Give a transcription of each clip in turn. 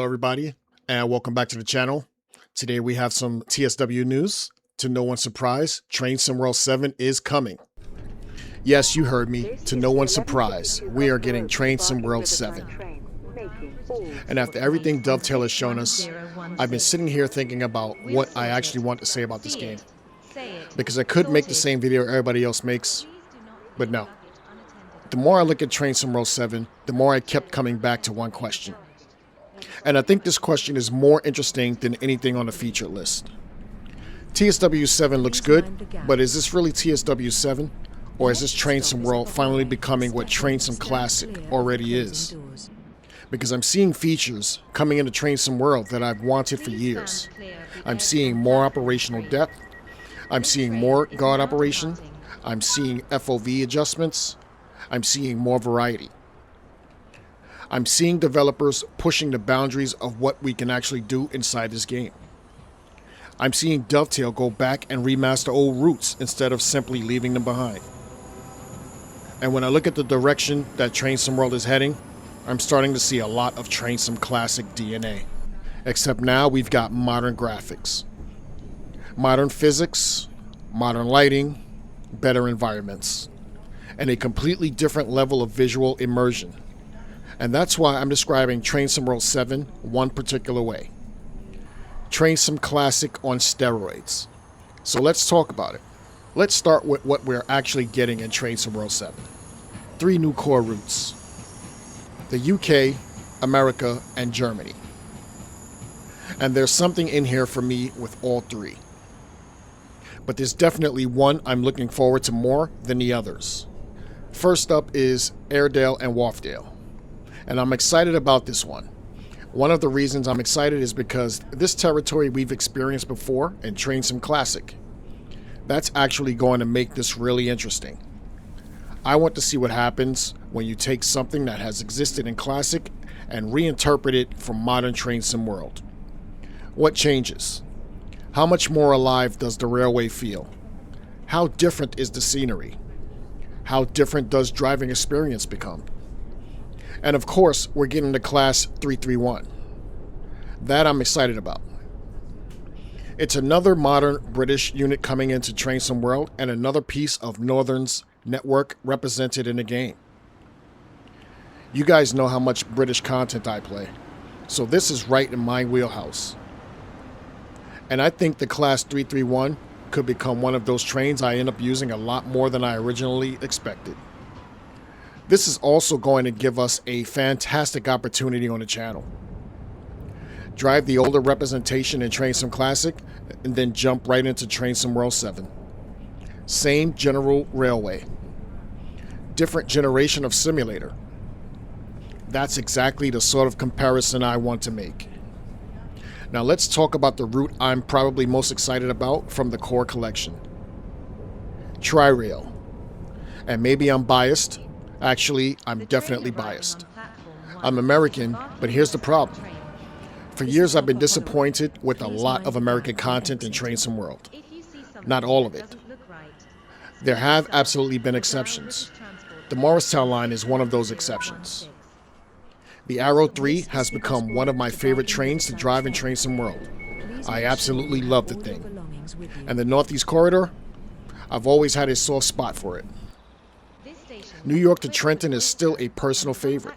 everybody, and welcome back to the channel. Today we have some TSW news. To no one's surprise, Train Sim World 7 is coming. Yes, you heard me. To no one's surprise, we are getting Train Sim World 7. And after everything Dovetail has shown us, I've been sitting here thinking about what I actually want to say about this game. Because I could make the same video everybody else makes, but no. The more I look at Train Sim World 7, the more I kept coming back to one question. And I think this question is more interesting than anything on the featured list. TSW7 looks good, but is this really TSW7? Or is this Train Sim World finally becoming what Train Sim Classic already is? Because I'm seeing features coming into Train Sim World that I've wanted for years. I'm seeing more operational depth. I'm seeing more guard operation. I'm seeing FOV adjustments. I'm seeing more variety. I'm seeing developers pushing the boundaries of what we can actually do inside this game. I'm seeing Dovetail go back and remaster old roots instead of simply leaving them behind. And when I look at the direction that Train Sim World is heading, I'm starting to see a lot of Train Sim Classic DNA. Except now we've got modern graphics, modern physics, modern lighting, better environments, and a completely different level of visual immersion. And that's why I'm describing Train Sim World 7 one particular way. Train Sim Classic on steroids. So let's talk about it. Let's start with what we're actually getting in Train Sim World 7. 3 new core routes. The UK, America, and Germany. And there's something in here for me with all 3. But there's definitely one I'm looking forward to more than the others. First up is Airedale and Wharfedale. And I'm excited about this one. One of the reasons I'm excited is because this territory we've experienced before in Train Sim Classic. That's actually going to make this really interesting. I want to see what happens when you take something that has existed in Classic and reinterpret it from modern Train Sim World. What changes? How much more alive does the railway feel? How different is the scenery? How different does driving experience become? And of course, we're getting to Class 331. That I'm excited about. It's another modern British unit coming into Train Sim World and another piece of Northern's network represented in the game. You guys know how much British content I play, so this is right in my wheelhouse. And I think the Class 331 could become one of those trains I end up using a lot more than I originally expected. This is also going to give us a fantastic opportunity on the channel. Drive the older representation in Train Sim Classic, and then jump right into Train Sim World 7. Same general railway. Different generation of simulator. That's exactly the sort of comparison I want to make. Now let's talk about the route I'm probably most excited about from the core collection. Tri-Rail. And maybe I'm biased. Actually, I'm definitely biased. I'm American, but here's the problem. For years I've been disappointed with a lot of American content in Train Sim World. Not all of it. There have absolutely been exceptions. The Morristown line is one of those exceptions. The Arrow 3 has become one of my favorite trains to drive in Train Sim World. I absolutely love the thing. And the Northeast Corridor? I've always had a soft spot for it. New York to Trenton is still a personal favorite.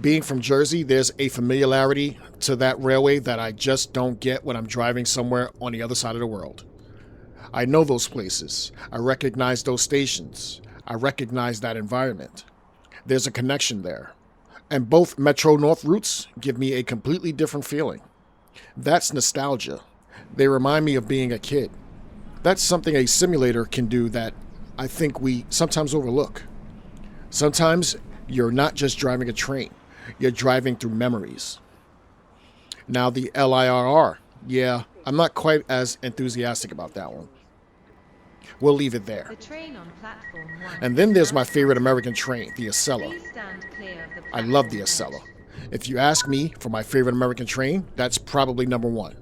Being from Jersey, there's a familiarity to that railway that I just don't get when I'm driving somewhere on the other side of the world. I know those places. I recognize those stations. I recognize that environment. There's a connection there. And both Metro North routes give me a completely different feeling. That's nostalgia. They remind me of being a kid. That's something a simulator can do that I think we sometimes overlook. Sometimes you're not just driving a train, you're driving through memories. Now the LIRR, yeah, I'm not quite as enthusiastic about that one. We'll leave it there. And then there's my favorite American train, the Acela. I love the Acela. If you ask me for my favorite American train, that's probably number 1.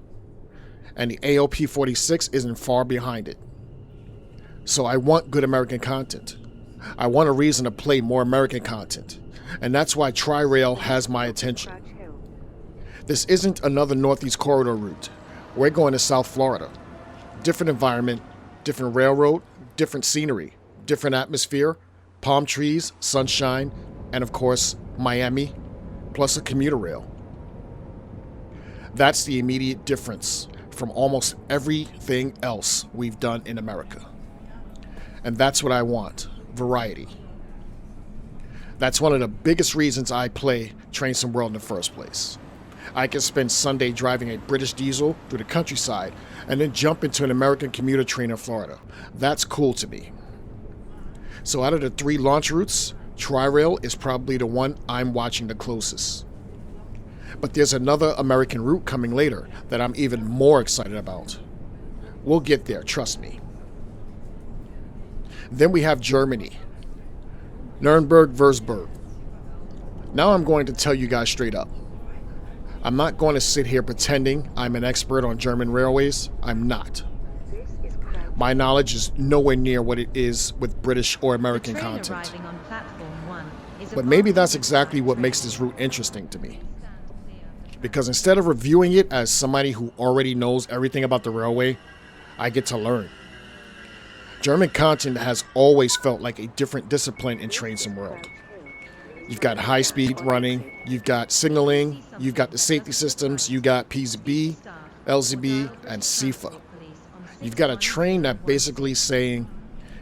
And the ALP-46 isn't far behind it. So I want good American content. I want a reason to play more American content. And that's why Tri-Rail has my attention. This isn't another Northeast Corridor route. We're going to South Florida. Different environment, different railroad, different scenery, different atmosphere, palm trees, sunshine, and of course, Miami, plus a commuter rail. That's the immediate difference from almost everything else we've done in America. And that's what I want, variety. That's one of the biggest reasons I play Train Sim World in the first place. I can spend Sunday driving a British diesel through the countryside and then jump into an American commuter train in Florida. That's cool to me. So out of the 3 launch routes, Tri-Rail is probably the one I'm watching the closest. But there's another American route coming later that I'm even more excited about. We'll get there, trust me. Then we have Germany. Nuremberg, Würzburg. Now I'm going to tell you guys straight up. I'm not going to sit here pretending I'm an expert on German railways. I'm not. My knowledge is nowhere near what it is with British or American content. But maybe that's exactly what makes this route interesting to me. Because instead of reviewing it as somebody who already knows everything about the railway, I get to learn. German content has always felt like a different discipline in Train Sim World. You've got high-speed running, you've got signaling, you've got the safety systems, you got PZB, LZB, and SIFA. You've got a train that basically saying,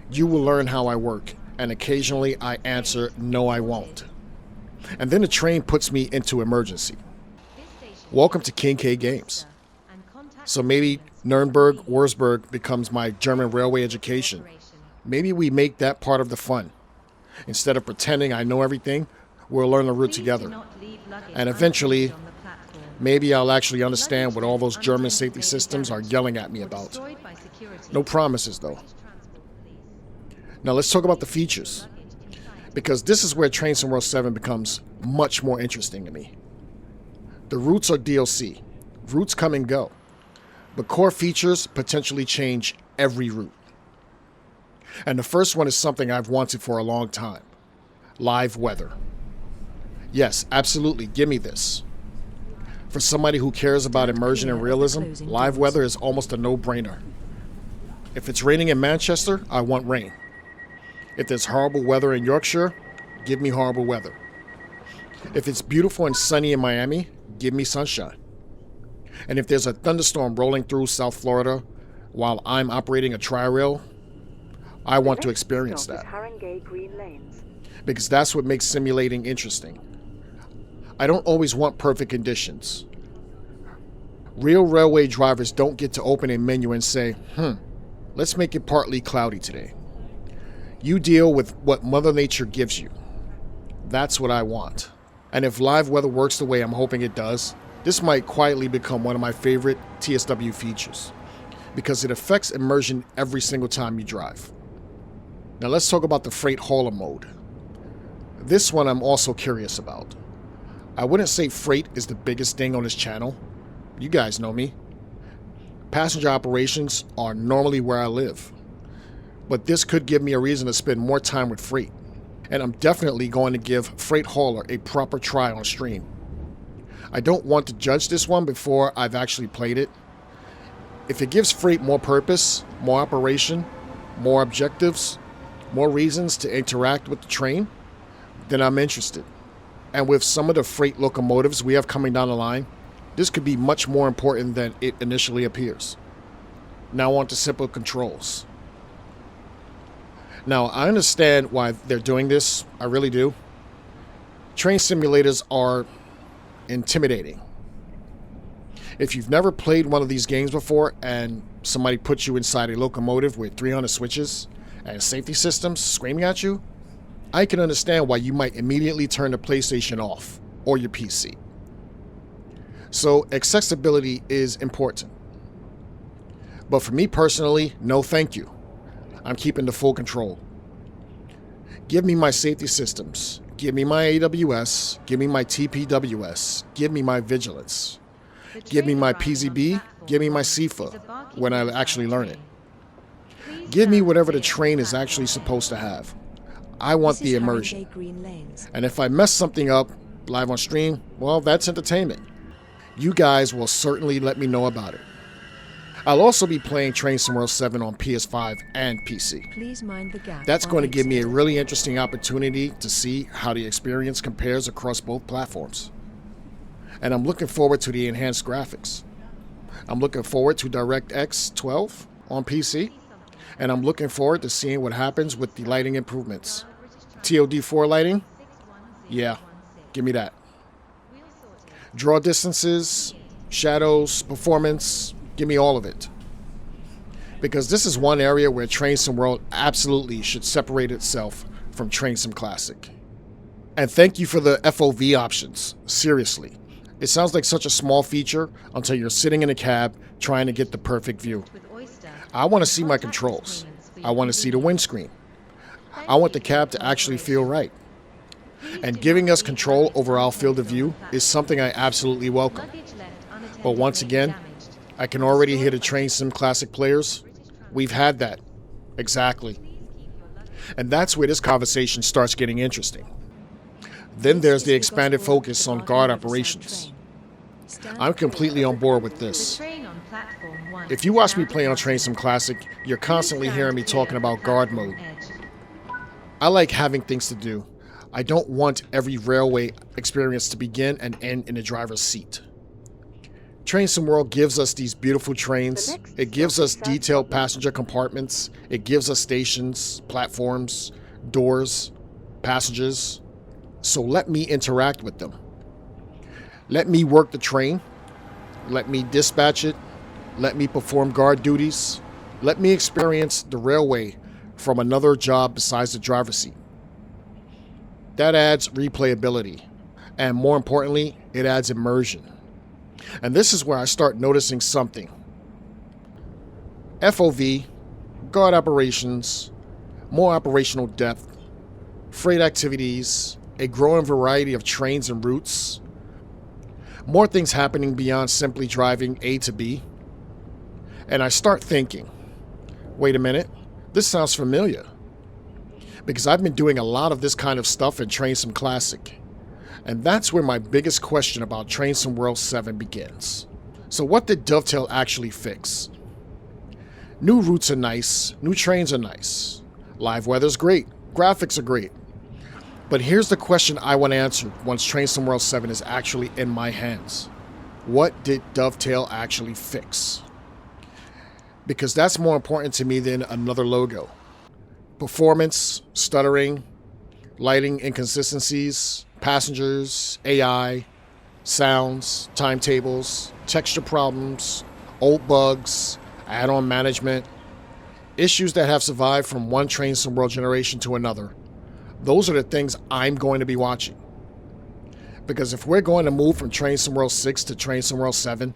you will learn how I work, and occasionally I answer, no I won't. And then the train puts me into emergency. Welcome to King K Games. So maybe Nuremberg, Würzburg becomes my German railway education. Maybe we make that part of the fun. Instead of pretending I know everything, we'll learn the route together. And eventually, maybe I'll actually understand what all those German safety systems are yelling at me about. No promises, though. Now let's talk about the features. Because this is where Train Sim World 7 becomes much more interesting to me. The routes are DLC. Routes come and go. But core features potentially change every route. And the first one is something I've wanted for a long time. Live weather. Yes, absolutely, give me this. For somebody who cares about immersion and realism, live weather is almost a no-brainer. If it's raining in Manchester, I want rain. If there's horrible weather in Yorkshire, give me horrible weather. If it's beautiful and sunny in Miami, give me sunshine. And if there's a thunderstorm rolling through South Florida while I'm operating a tri-rail, I want to experience that. Because that's what makes simulating interesting. I don't always want perfect conditions. Real railway drivers don't get to open a menu and say, let's make it partly cloudy today. You deal with what Mother Nature gives you. That's what I want. And if live weather works the way I'm hoping it does, this might quietly become one of my favorite TSW features, because it affects immersion every single time you drive. Now let's talk about the freight hauler mode. This one I'm also curious about. I wouldn't say freight is the biggest thing on this channel. You guys know me. Passenger operations are normally where I live. But this could give me a reason to spend more time with freight. And I'm definitely going to give Freight Hauler a proper try on stream. I don't want to judge this one before I've actually played it. If it gives freight more purpose, more operation, more objectives, more reasons to interact with the train, then I'm interested. And with some of the freight locomotives we have coming down the line, this could be much more important than it initially appears. Now on to simple controls. Now, I understand why they're doing this. I really do. Train simulators are intimidating. If you've never played one of these games before and somebody puts you inside a locomotive with 300 switches and safety systems screaming at you, I can understand why you might immediately turn the PlayStation off or your PC. So accessibility is important. But for me personally, no thank you. I'm keeping the full control. Give me my safety systems. Give me my AWS. Give me my TPWS. Give me my vigilance. Give me my PZB. Give me my SIFA when I actually learn it. Give me whatever the train is actually supposed to have. I want the immersion. And if I mess something up live on stream, well, that's entertainment. You guys will certainly let me know about it. I'll also be playing Train Sim World 7 on PS5 and PC. Please mind the gap. That's going to give me a really interesting opportunity to see how the experience compares across both platforms. And I'm looking forward to the enhanced graphics. I'm looking forward to DirectX 12 on PC, and I'm looking forward to seeing what happens with the lighting improvements. TOD4 lighting? Yeah, give me that. Draw distances, shadows, performance, give me all of it. Because this is one area where Train Sim World absolutely should separate itself from Train Sim Classic. And thank you for the FOV options, seriously. It sounds like such a small feature until you're sitting in a cab trying to get the perfect view. I want to see my controls. I want to see the windscreen. I want the cab to actually feel right. And giving us control over our field of view is something I absolutely welcome. But once again, I can already hear the Train Sim Classic players. We've had that. Exactly. And that's where this conversation starts getting interesting. Then there's the expanded focus on guard operations. I'm completely on board with this. If you watch me play on Train Sim Classic, you're constantly hearing me talking about guard mode. I like having things to do. I don't want every railway experience to begin and end in the driver's seat. Train Sim World gives us these beautiful trains. It gives us detailed passenger compartments. It gives us stations, platforms, doors, passengers. So let me interact with them. Let me work the train. Let me dispatch it. Let me perform guard duties. Let me experience the railway from another job besides the driver's seat. That adds replayability. And more importantly, it adds immersion. And this is where I start noticing something. FOV, guard operations, more operational depth, freight activities, a growing variety of trains and routes, more things happening beyond simply driving A to B. And I start thinking, wait a minute, this sounds familiar. Because I've been doing a lot of this kind of stuff in Train Sim Classic. And that's where my biggest question about Train Sim World 7 begins. So what did Dovetail actually fix? New routes are nice, new trains are nice, live weather's great, graphics are great. But here's the question I want to answer once Train Sim World 7 is actually in my hands. What did Dovetail actually fix? Because that's more important to me than another logo. Performance, stuttering, lighting inconsistencies, passengers, AI, sounds, timetables, texture problems, old bugs, add-on management, issues that have survived from one Train Sim World generation to another. Those are the things I'm going to be watching. Because if we're going to move from Train Sim World 6 to Train Sim World 7,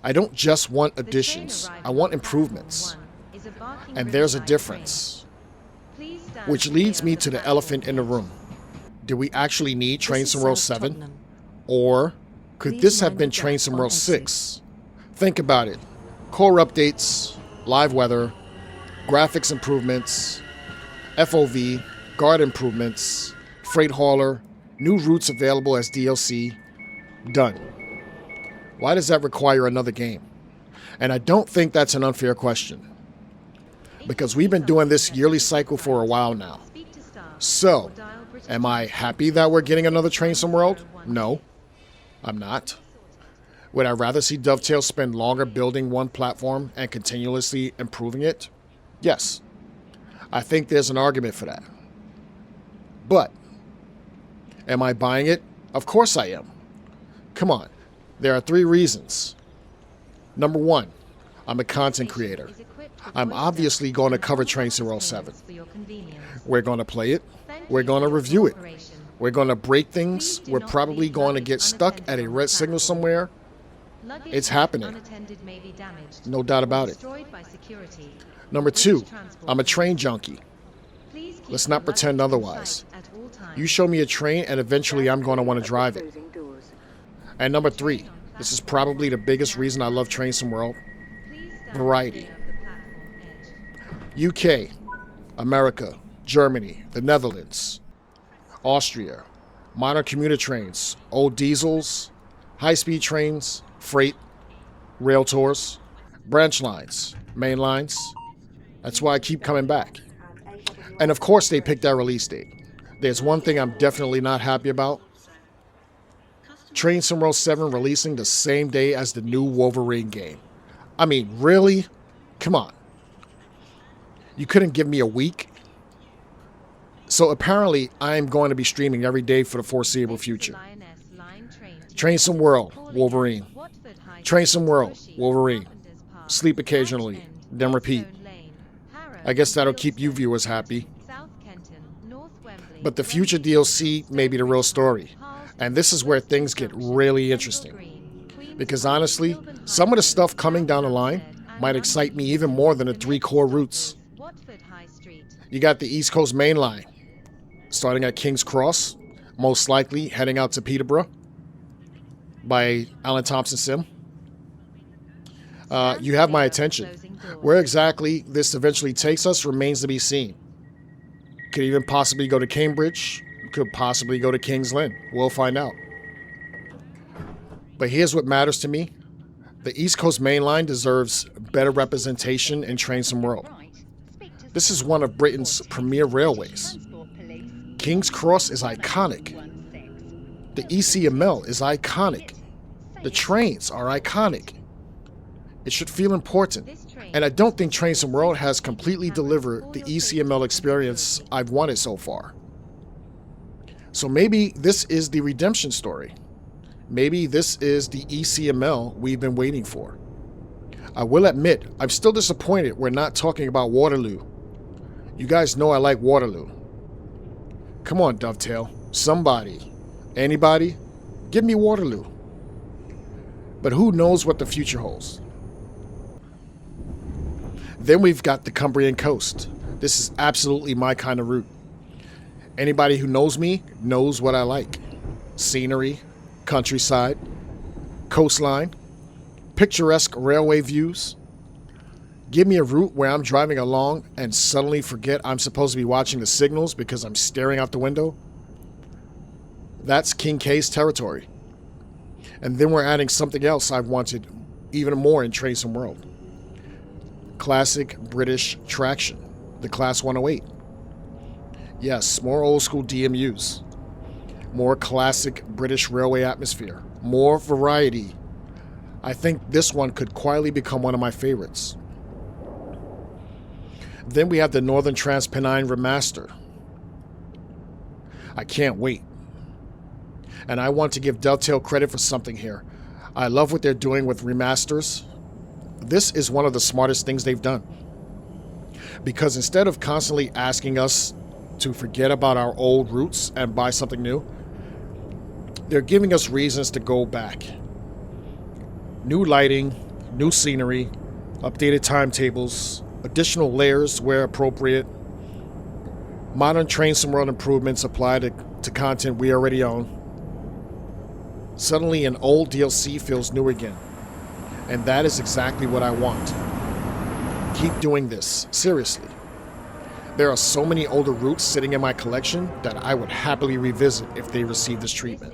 I don't just want additions, I want improvements. And there's a difference. Which leads me to the elephant in the room. Do we actually need Train Sim World 7? Or could this have been Train Sim World 6? Think about it. Core updates, live weather, graphics improvements, FOV, guard improvements, freight hauler, new routes available as DLC. Done. Why does that require another game? And I don't think that's an unfair question. Because we've been doing this yearly cycle for a while now. So, am I happy that we're getting another Train Sim World? No, I'm not. Would I rather see Dovetail spend longer building one platform and continuously improving it? Yes. I think there's an argument for that. But, am I buying it? Of course I am. Come on. There are 3 reasons. Number 1, I'm a content creator. I'm obviously going to cover Train Sim World 7. We're going to play it. We're going to review it. We're going to break things. We're probably going to get stuck at a red signal somewhere. It's happening. No doubt about it. Number 2, I'm a train junkie. Let's not pretend otherwise. You show me a train and eventually I'm going to want to drive it. And number 3, this is probably the biggest reason I love Train Sim World. Variety. UK, America, Germany, the Netherlands, Austria, modern commuter trains, old diesels, high-speed trains, freight, rail tours, branch lines, main lines. That's why I keep coming back. And of course they picked our release date. There's one thing I'm definitely not happy about. Train Sim World 7 releasing the same day as the new Wolverine game. I mean, really? Come on. You couldn't give me a week? So apparently, I'm going to be streaming every day for the foreseeable future. Train Sim World, Wolverine. Train Sim World, Wolverine. Sleep occasionally, then repeat. I guess that'll keep you viewers happy. But the future DLC may be the real story. And this is where things get really interesting. Because honestly, some of the stuff coming down the line might excite me even more than the 3 core routes. You got the East Coast Main Line, starting at King's Cross, most likely heading out to Peterborough by Alan Thompson Sim. You have my attention. Where exactly this eventually takes us remains to be seen. Could even possibly go to Cambridge, could possibly go to King's Lynn. We'll find out. But here's what matters to me. The East Coast Main Line deserves better representation in Train Sim World. This is one of Britain's premier railways. King's Cross is iconic. The ECML is iconic. The trains are iconic. It should feel important. And I don't think Train Sim World has completely delivered the ECML experience I've wanted so far. So maybe this is the redemption story. Maybe this is the ECML we've been waiting for. I will admit, I'm still disappointed we're not talking about Waterloo. You guys know I like Waterloo. Come on, Dovetail. Somebody. Anybody? Give me Waterloo. But who knows what the future holds? Then we've got the Cumbrian coast. This is absolutely my kind of route. Anybody who knows me knows what I like. Scenery, countryside, coastline, picturesque railway views. Give me a route where I'm driving along and suddenly forget I'm supposed to be watching the signals because I'm staring out the window. That's King Kaye's territory. And then we're adding something else I've wanted even more in Train Sim World. Classic British traction, the Class 108. Yes, more old school DMUs. More classic British railway atmosphere. More variety. I think this one could quietly become one of my favorites. Then we have the Northern Transpennine Remaster. I can't wait. And I want to give Dovetail credit for something here. I love what they're doing with remasters. This is one of the smartest things they've done. Because instead of constantly asking us to forget about our old roots and buy something new, they're giving us reasons to go back. New lighting, new scenery, updated timetables, additional layers where appropriate, modern Train Sim World improvements applied to content we already own. Suddenly an old DLC feels new again. And that is exactly what I want. Keep doing this, seriously. There are so many older routes sitting in my collection that I would happily revisit if they receive this treatment.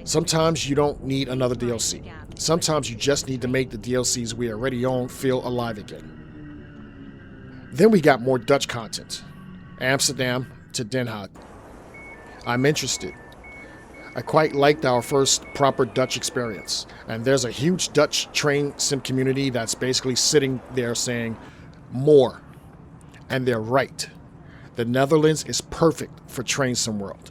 Sometimes you don't need another DLC. Sometimes you just need to make the DLCs we already own feel alive again. Then we got more Dutch content. Amsterdam to Den Haag. I'm interested. I quite liked our first proper Dutch experience, and there's a huge Dutch train sim community that's basically sitting there saying, more. And they're right. The Netherlands is perfect for Train Sim World.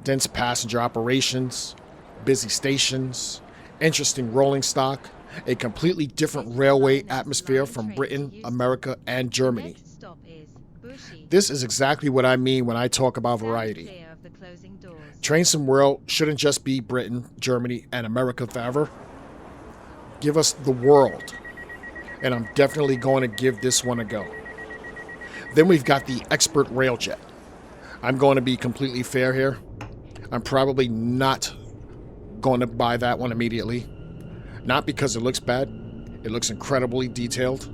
Dense passenger operations, busy stations, interesting rolling stock, a completely different railway atmosphere from Britain, America, and Germany. This is exactly what I mean when I talk about variety. Train Sim World shouldn't just be Britain, Germany, and America forever. Give us the world. And I'm definitely going to give this one a go. Then we've got the Expert Railjet. I'm going to be completely fair here. I'm probably not going to buy that one immediately. Not because it looks bad. It looks incredibly detailed.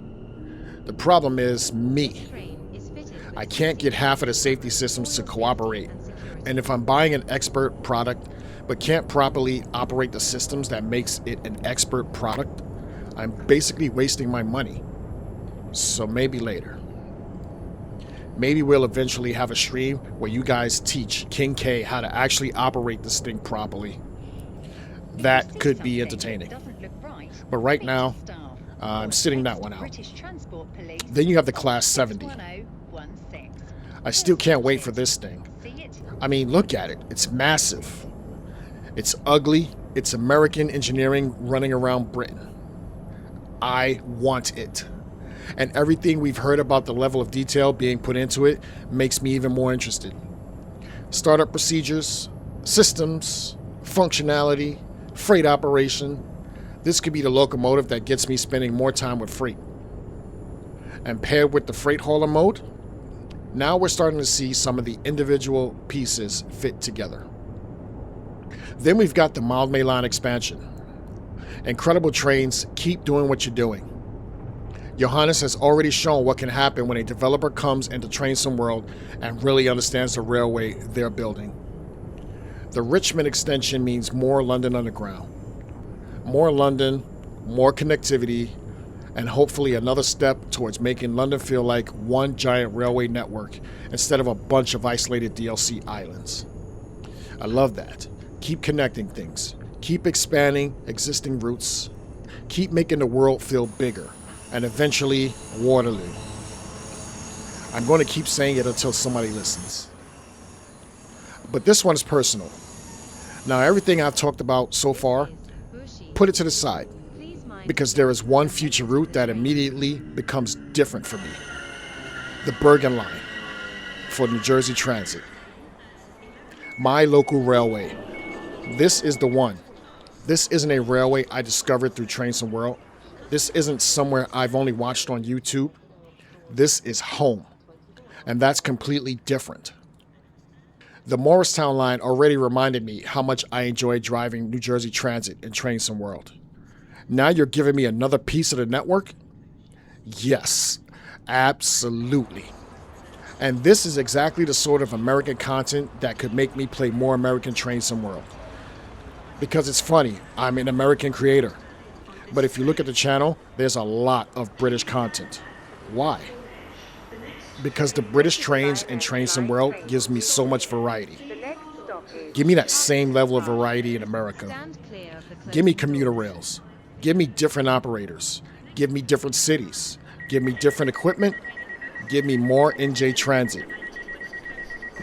The problem is me. I can't get half of the safety systems to cooperate. And if I'm buying an Expert product, but can't properly operate the systems that makes it an expert product, I'm basically wasting my money. So maybe later. Maybe we'll eventually have a stream where you guys teach King Kaye how to actually operate this thing properly. That could be entertaining. But right now, I'm sitting that one out. Then you have the Class 70. I still can't wait for this thing. I mean, look at it. It's massive. It's ugly. It's American engineering running around Britain. I want it. And everything we've heard about the level of detail being put into it makes me even more interested. Startup procedures, systems, functionality, freight operation. This could be the locomotive that gets me spending more time with freight. And paired with the freight hauler mode, now we're starting to see some of the individual pieces fit together. Then we've got the Malmö line expansion. Incredible trains, keep doing what you're doing. Johannes has already shown what can happen when a developer comes into Trenton World and really understands the railway they're building. The Richmond extension means more London Underground. More London, more connectivity, and hopefully another step towards making London feel like one giant railway network instead of a bunch of isolated DLC islands. I love that. Keep connecting things. Keep expanding existing routes. Keep making the world feel bigger. And eventually, Waterloo. I'm going to keep saying it until somebody listens. But this one is personal. Now, everything I've talked about so far, put it to the side, because there is one future route that immediately becomes different for me. The Bergen Line for New Jersey Transit. My local railway. This is the one. This isn't a railway I discovered through Trenton World. This isn't somewhere I've only watched on YouTube. This is home. And that's completely different. The Morristown line already reminded me how much I enjoy driving New Jersey Transit in Trenton World. Now you're giving me another piece of the network? Yes, absolutely. And this is exactly the sort of American content that could make me play more American Trenton World. Because it's funny, I'm an American creator. But if you look at the channel, there's a lot of British content. Why? Because the British trains in Trenton World gives me so much variety. Give me that same level of variety in America. Give me commuter rails. Give me different operators. Give me different cities. Give me different equipment. Give me more NJ Transit.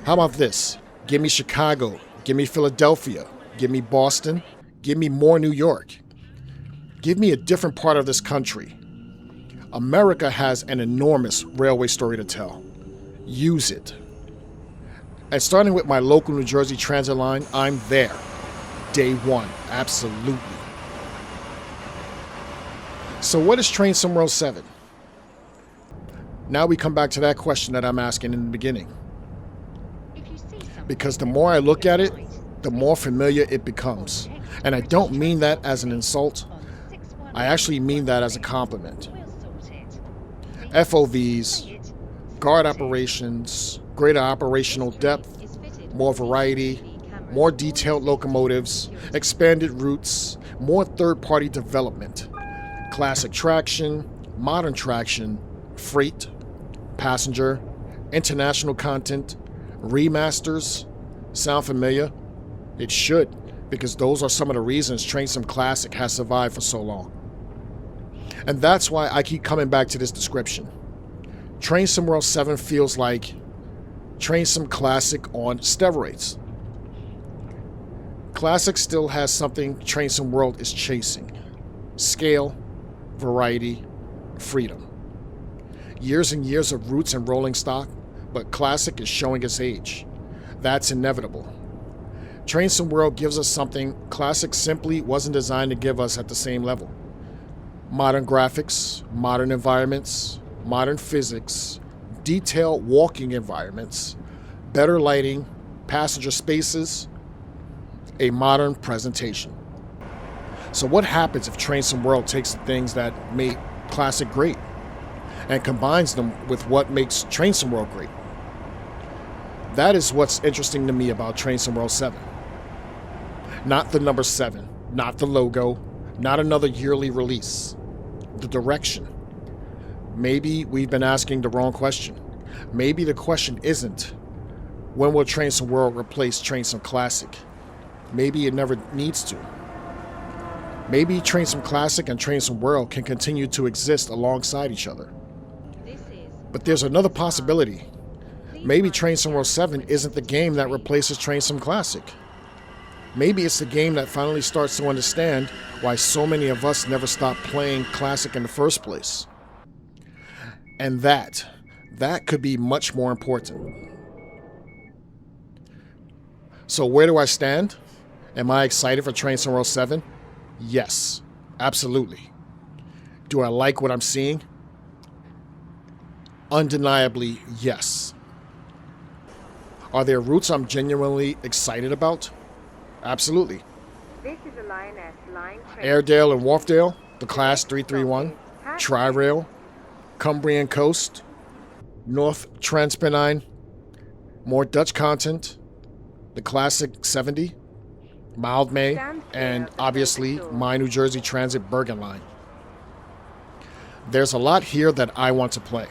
How about this? Give me Chicago. Give me Philadelphia. Give me Boston. Give me more New York. Give me a different part of this country. America has an enormous railway story to tell. Use it. And starting with my local New Jersey Transit line, I'm there. Day one, absolutely. So what is Trenton World 7? Now we come back to that question that I'm asking in the beginning. Because the more I look at it, the more familiar it becomes. And I don't mean that as an insult. I actually mean that as a compliment. FOVs, guard operations, greater operational depth, more variety, more detailed locomotives, expanded routes, more third-party development, classic traction, modern traction, freight, passenger, international content, remasters. Sound familiar? It should, because those are some of the reasons Trenton Classic has survived for so long. And that's why I keep coming back to this description. Trenton World 7 feels like Trenton Classic on steroids. Classic still has something Trenton World is chasing. Scale, variety, freedom. Years and years of roots and rolling stock, but Classic is showing its age. That's inevitable. Trenton World gives us something Classic simply wasn't designed to give us at the same level. Modern graphics, modern environments, modern physics, detailed walking environments, better lighting, passenger spaces, a modern presentation. So what happens if Trenton World takes the things that made Classic great and combines them with what makes Trenton World great? That is what's interesting to me about Trenton World 7. Not the number 7, not the logo, not another yearly release. The direction. Maybe we've been asking the wrong question. Maybe the question isn't, when will Train Sim World replace Train Sim Classic? Maybe it never needs to. Maybe Train Sim Classic and Train Sim World can continue to exist alongside each other. But there's another possibility. Maybe Train Sim World 7 isn't the game that replaces Train Sim Classic. Maybe it's the game that finally starts to understand why so many of us never stopped playing Classic in the first place. And that could be much more important. So where do I stand? Am I excited for Train Sim World 7? Yes, absolutely. Do I like what I'm seeing? Undeniably, yes. Are there routes I'm genuinely excited about? Absolutely. This is a Lioness line train. Airedale and Wharfedale, the Class 331, Tri-Rail, Cumbrian Coast, North Transpennine, more Dutch content, the Classic 70, Mild May, and obviously my New Jersey Transit Bergen line. There's a lot here that I want to play.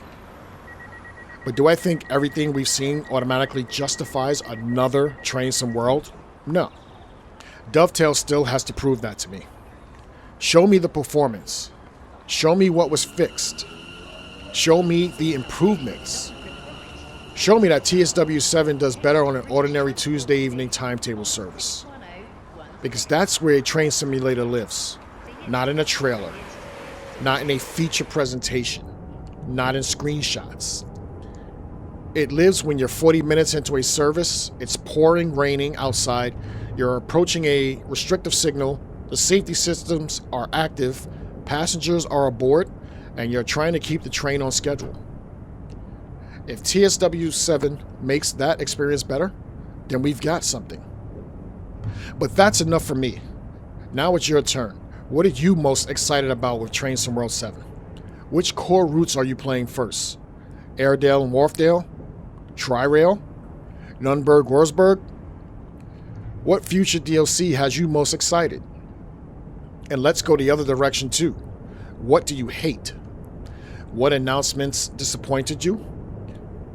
But do I think everything we've seen automatically justifies another Train Sim World? No. Dovetail still has to prove that to me. Show me the performance. Show me what was fixed. Show me the improvements. Show me that TSW7 does better on an ordinary Tuesday evening timetable service. Because that's where a train simulator lives. Not in a trailer. Not in a feature presentation. Not in screenshots. It lives when you're 40 minutes into a service, it's pouring, raining outside, you're approaching a restrictive signal, the safety systems are active, passengers are aboard, and you're trying to keep the train on schedule. If TSW7 makes that experience better, then we've got something. But that's enough for me. Now it's your turn. What are you most excited about with Train Sim World 7? Which core routes are you playing first? Airedale and Wharfedale? Tri-Rail? Nunberg-Wurzburg? What future DLC has you most excited? And let's go the other direction too. What do you hate? What announcements disappointed you?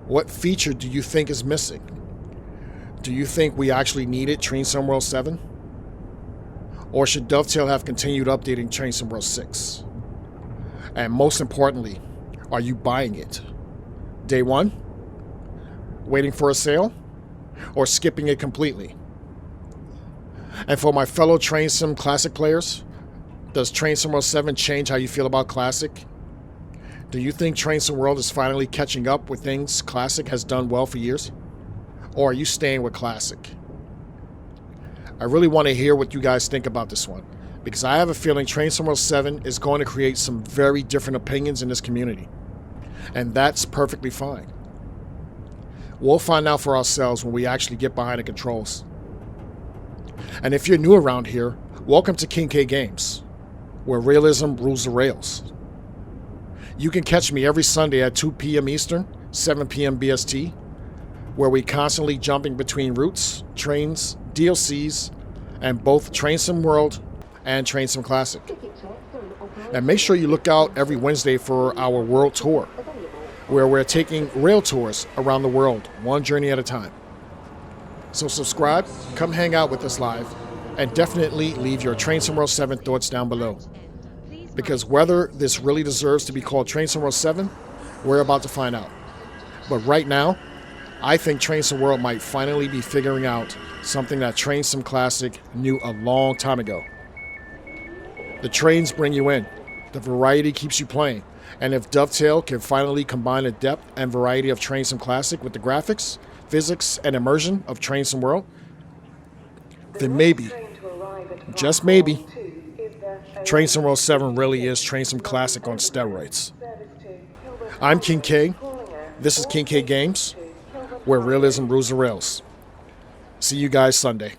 What feature do you think is missing? Do you think we actually needed Train Sim World 7? Or should Dovetail have continued updating Train Sim World 6? And most importantly, are you buying it? Day one? Waiting for a sale? Or skipping it completely? And for my fellow Train Sim Classic players, does Train Sim World 7 change how you feel about Classic? Do you think Train Sim World is finally catching up with things Classic has done well for years? Or are you staying with Classic? I really want to hear what you guys think about this one, because I have a feeling Train Sim World 7 is going to create some very different opinions in this community. And that's perfectly fine. We'll find out for ourselves when we actually get behind the controls. And if you're new around here, welcome to Kaye Games, where realism rules the rails. You can catch me every Sunday at 2 p.m. Eastern, 7 p.m. BST, where we constantly jumping between routes, trains, DLCs, and both Train Sim World and Train Sim Classic. And make sure you look out every Wednesday for our world tour, where we're taking rail tours around the world, one journey at a time. So subscribe, come hang out with us live, and definitely leave your Train Sim World 7 thoughts down below. Because whether this really deserves to be called Train Sim World 7, we're about to find out. But right now, I think Train Sim World might finally be figuring out something that Train Sim Classic knew a long time ago. The trains bring you in. The variety keeps you playing. And if Dovetail can finally combine the depth and variety of Train Sim Classic with the graphics, physics, and immersion of Train Sim World, then maybe, just maybe, Train Sim World 7 really is Train Sim Classic on steroids. I'm King Kaye. This is Kaye Games, where realism rules the rails. See you guys Sunday.